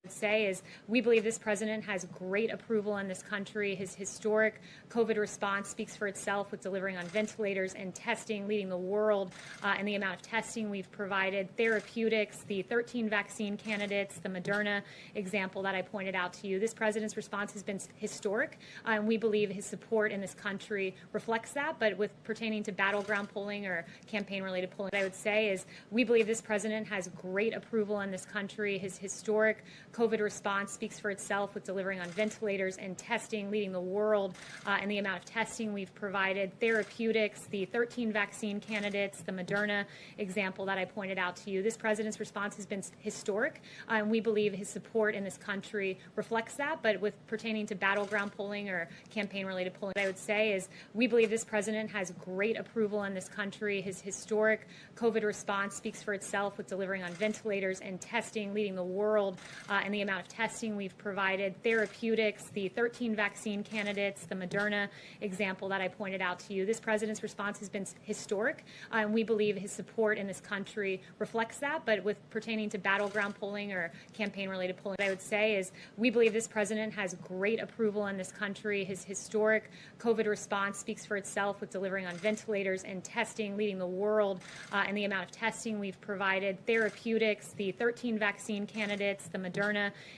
Say is we believe this president has great approval in this country. His historic COVID response speaks for itself with delivering on ventilators and testing, leading the world in the amount of testing we've provided, therapeutics, the 13 vaccine candidates, the Moderna example that I pointed out to you. This president's response has been historic, and we believe his support in this country reflects that. But with pertaining to battleground polling or campaign-related polling, what I would say is we believe this president has great approval in this country. His historic COVID response speaks for itself with delivering on ventilators and testing, leading the world in the amount of testing we've provided, therapeutics, the 13 vaccine candidates, the Moderna example that I pointed out to you. This president's response has been historic, and we believe his support in this country reflects that. But with pertaining to battleground polling or campaign-related polling, what I would say is we believe this president has great approval in this country. His historic COVID response speaks for itself with delivering on ventilators and testing, leading the world and the amount of testing we've provided, therapeutics, the 13 vaccine candidates, the Moderna example that I pointed out to you. This president's response has been historic, and we believe his support in this country reflects that. But with pertaining to battleground polling or campaign-related polling, what I would say is we believe this president has great approval in this country. His historic COVID response speaks for itself with delivering on ventilators and testing, leading the world and the amount of testing we've provided, therapeutics, the 13 vaccine candidates, the Moderna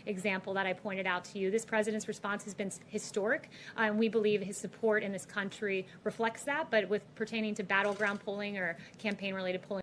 example that I pointed out to you. This president's response has been historic, and we believe his support in this country reflects that. But with pertaining to battleground polling or campaign-related polling,